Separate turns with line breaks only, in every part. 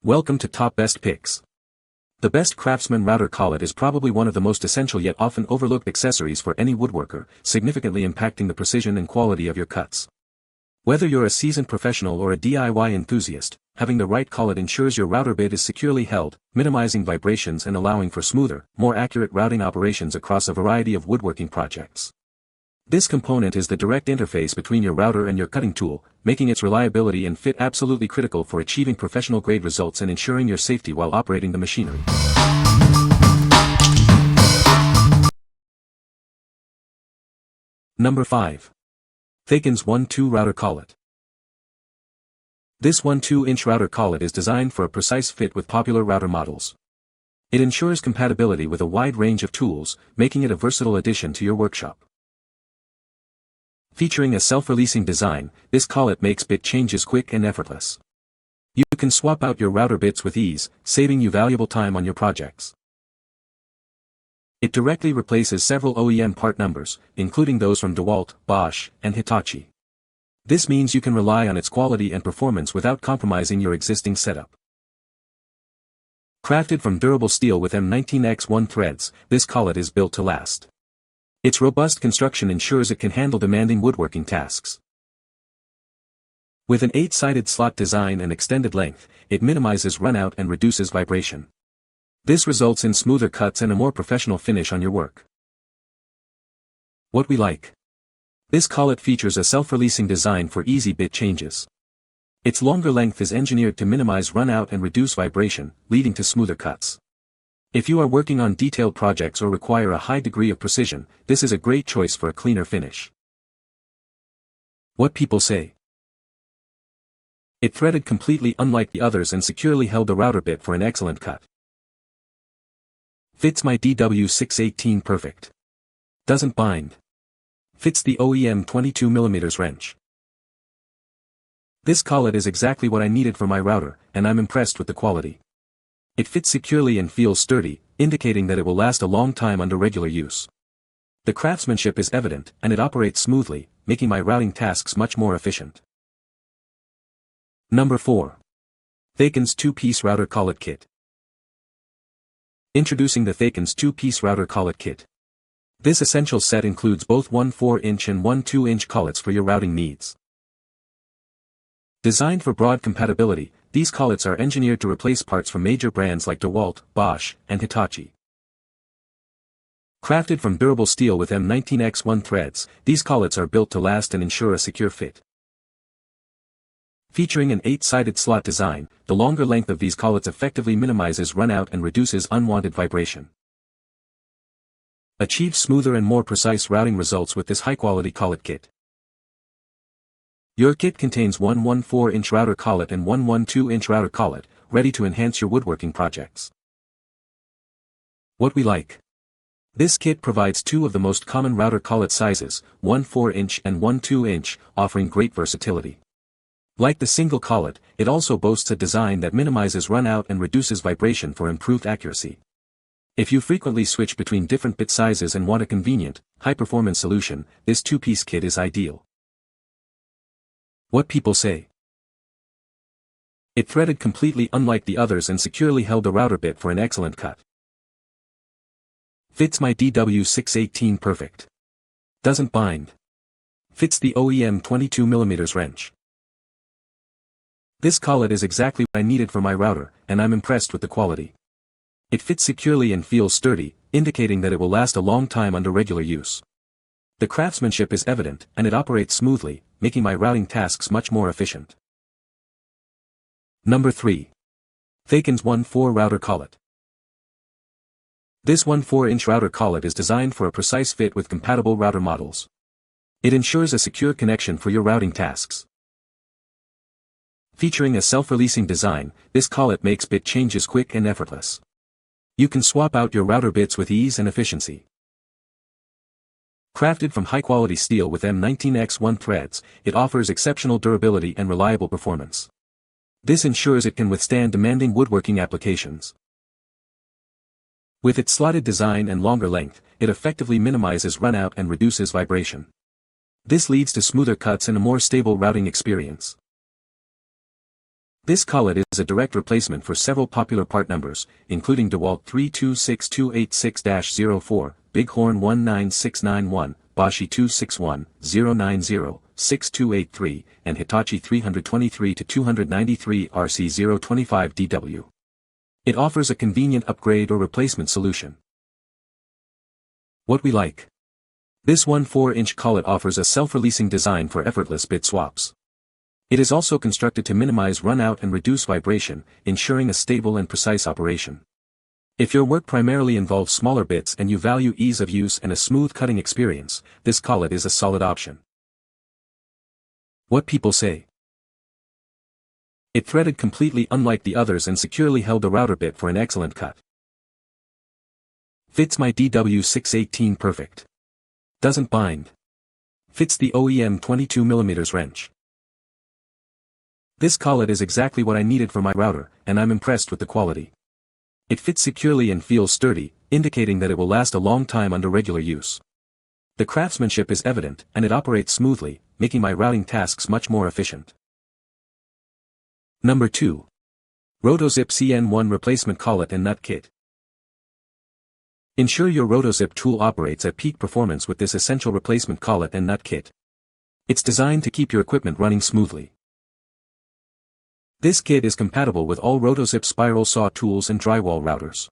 Welcome to Top Best Picks. The best Craftsman Router Collet is probably one of the most essential yet often overlooked accessories for any woodworker, significantly impacting the precision and quality of your cuts. Whether you're a seasoned professional or a DIY enthusiast, having the right collet ensures your router bit is securely held, minimizing vibrations and allowing for smoother, more accurate routing operations across a variety of woodworking projects. This component is the direct interface between your router and your cutting tool, making its reliability and fit absolutely critical for achieving professional-grade results and ensuring your safety while operating the machinery. Number 5. Thaekuns 1-2 Router Collet. This 1-2-inch router collet is designed for a precise fit with popular router models. It ensures compatibility with a wide range of tools, making it a versatile addition to your workshop. Featuring a self-releasing design, this collet makes bit changes quick and effortless. You can swap out your router bits with ease, saving you valuable time on your projects. It directly replaces several OEM part numbers, including those from DeWalt, Bosch, and Hitachi. This means you can rely on its quality and performance without compromising your existing setup. Crafted from durable steel with M19X1 threads, this collet is built to last. Its robust construction ensures it can handle demanding woodworking tasks. With an 8-sided slot design and extended length, it minimizes runout and reduces vibration. This results in smoother cuts and a more professional finish on your work. What we like. This collet features a self-releasing design for easy bit changes. Its longer length is engineered to minimize runout and reduce vibration, leading to smoother cuts. If you are working on detailed projects or require a high degree of precision, this is a great choice for a cleaner finish. What people say. It threaded completely unlike the others and securely held the router bit for an excellent cut. Fits my DW618 perfect. Doesn't bind. Fits the OEM 22mm wrench. This collet is exactly what I needed for my router, and I'm impressed with the quality. It fits securely and feels sturdy, indicating that it will last a long time under regular use. The craftsmanship is evident, and it operates smoothly, making my routing tasks much more efficient. Number 4. Thaekuns 2-Piece Router Collet Kit. Introducing the Thaekuns 2-Piece Router Collet Kit. This essential set includes both 1/4-inch and 1/2-inch collets for your routing needs. Designed for broad compatibility, these collets are engineered to replace parts from major brands like DeWalt, Bosch, and Hitachi. Crafted from durable steel with M19X1 threads, these collets are built to last and ensure a secure fit. Featuring an 8-sided slot design, the longer length of these collets effectively minimizes runout and reduces unwanted vibration. Achieve smoother and more precise routing results with this high-quality collet kit. Your kit contains one 1/4-inch router collet and one 1/2-inch router collet, ready to enhance your woodworking projects. What we like. This kit provides two of the most common router collet sizes, 1/4-inch and 1/2-inch, offering great versatility. Like the single collet, it also boasts a design that minimizes runout and reduces vibration for improved accuracy. If you frequently switch between different bit sizes and want a convenient, high-performance solution, this 2-piece kit is ideal. What people say. It threaded completely unlike the others and securely held the router bit for an excellent cut. Fits my DW618 perfect. Doesn't bind. Fits the OEM 22mm wrench. This collet is exactly what I needed for my router, and I'm impressed with the quality. It fits securely and feels sturdy, indicating that it will last a long time under regular use. The craftsmanship is evident, and it operates smoothly, making my routing tasks much more efficient. Number 3. Thaekuns 1/4 Router Collet. This 1/4-inch router collet is designed for a precise fit with compatible router models. It ensures a secure connection for your routing tasks. Featuring a self-releasing design, this collet makes bit changes quick and effortless. You can swap out your router bits with ease and efficiency. Crafted from high-quality steel with M19X1 threads, it offers exceptional durability and reliable performance. This ensures it can withstand demanding woodworking applications. With its slotted design and longer length, it effectively minimizes runout and reduces vibration. This leads to smoother cuts and a more stable routing experience. This collet is a direct replacement for several popular part numbers, including DeWalt 326286-04, Bighorn 19691, Boschy 261-090, 6283, and Hitachi 323-293 RC025DW. It offers a convenient upgrade or replacement solution. What we like. This 1/4-inch collet offers a self-releasing design for effortless bit swaps. It is also constructed to minimize runout and reduce vibration, ensuring a stable and precise operation. If your work primarily involves smaller bits and you value ease of use and a smooth cutting experience, this collet is a solid option. What people say. It threaded completely unlike the others and securely held the router bit for an excellent cut. Fits my DW618 perfect. Doesn't bind. Fits the OEM 22mm wrench. This collet is exactly what I needed for my router, and I'm impressed with the quality. It fits securely and feels sturdy, indicating that it will last a long time under regular use. The craftsmanship is evident, and it operates smoothly, making my routing tasks much more efficient. Number 2. RotoZip CN1 Replacement Collet and Nut Kit. Ensure your RotoZip tool operates at peak performance with this essential replacement collet and nut kit. It's designed to keep your equipment running smoothly. This kit is compatible with all RotoZip spiral saw tools and drywall routers.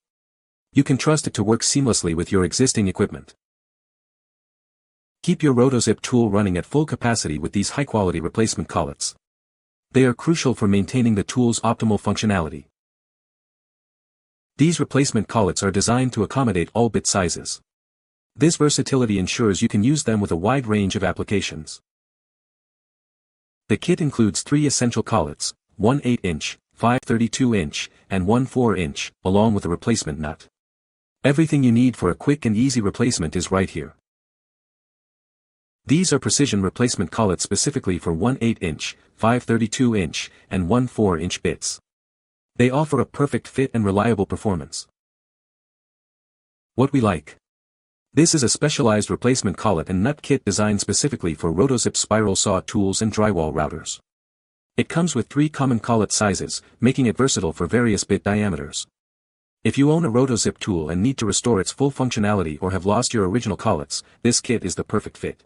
You can trust it to work seamlessly with your existing equipment. Keep your RotoZip tool running at full capacity with these high-quality replacement collets. They are crucial for maintaining the tool's optimal functionality. These replacement collets are designed to accommodate all bit sizes. This versatility ensures you can use them with a wide range of applications. The kit includes 3 essential collets, one 8-inch, 5 32-inch, and one 4-inch, along with a replacement nut. Everything you need for a quick and easy replacement is right here. These are precision replacement collets specifically for one 8-inch, 5 32-inch, and one 4-inch bits. They offer a perfect fit and reliable performance. What we like. This is a specialized replacement collet and nut kit designed specifically for RotoZip spiral saw tools and drywall routers. It comes with 3 common collet sizes, making it versatile for various bit diameters. If you own a RotoZip tool and need to restore its full functionality or have lost your original collets, this kit is the perfect fit.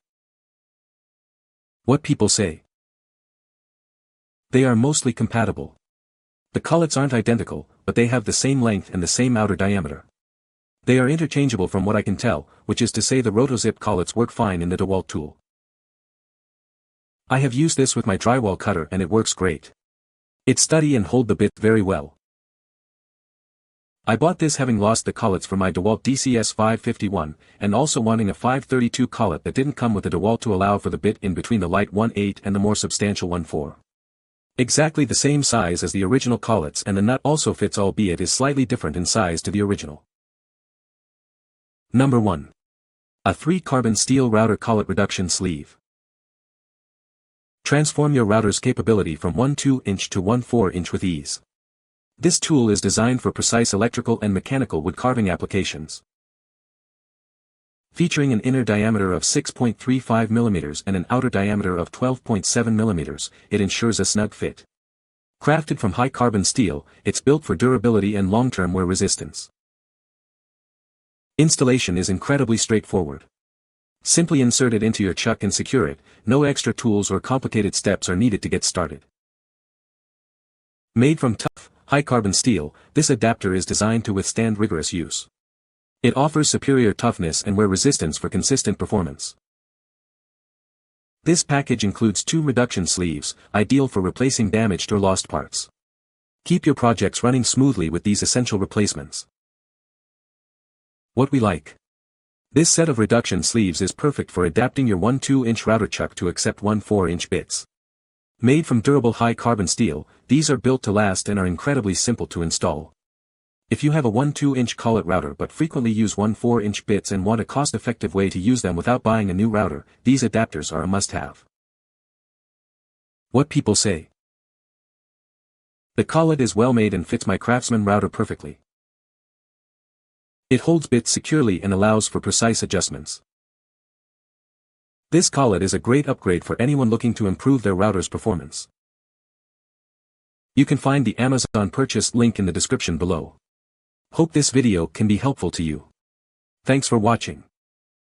What people say. They are mostly compatible. The collets aren't identical, but they have the same length and the same outer diameter. They are interchangeable from what I can tell, which is to say the RotoZip collets work fine in the DeWalt tool. I have used this with my drywall cutter and it works great. It's steady and hold the bit very well. I bought this having lost the collets for my DeWalt DCS 551, and also wanting a 532 collet that didn't come with a DeWalt to allow for the bit in between the light 1/8 and the more substantial 1/4. Exactly the same size as the original collets, and the nut also fits, albeit is slightly different in size to the original. Number 1. A 3 carbon steel router collet reduction sleeve. Transform your router's capability from 1 2-inch to 1 4-inch with ease. This tool is designed for precise electrical and mechanical wood carving applications. Featuring an inner diameter of 6.35 mm and an outer diameter of 12.7 mm, it ensures a snug fit. Crafted from high carbon steel, it's built for durability and long-term wear resistance. Installation is incredibly straightforward. Simply insert it into your chuck and secure it. No extra tools or complicated steps are needed to get started. Made from tough, high-carbon steel, this adapter is designed to withstand rigorous use. It offers superior toughness and wear resistance for consistent performance. This package includes 2 reduction sleeves, ideal for replacing damaged or lost parts. Keep your projects running smoothly with these essential replacements. What we like. This set of reduction sleeves is perfect for adapting your 1 2-inch router chuck to accept 1 4-inch bits. Made from durable high-carbon steel, these are built to last and are incredibly simple to install. If you have a 1 2-inch collet router but frequently use 1 4-inch bits and want a cost-effective way to use them without buying a new router, these adapters are a must-have. What people say. The collet is well made and fits my Craftsman router perfectly. It holds bits securely and allows for precise adjustments. This collet is a great upgrade for anyone looking to improve their router's performance. You can find the Amazon purchase link in the description below. Hope this video can be helpful to you. Thanks for watching.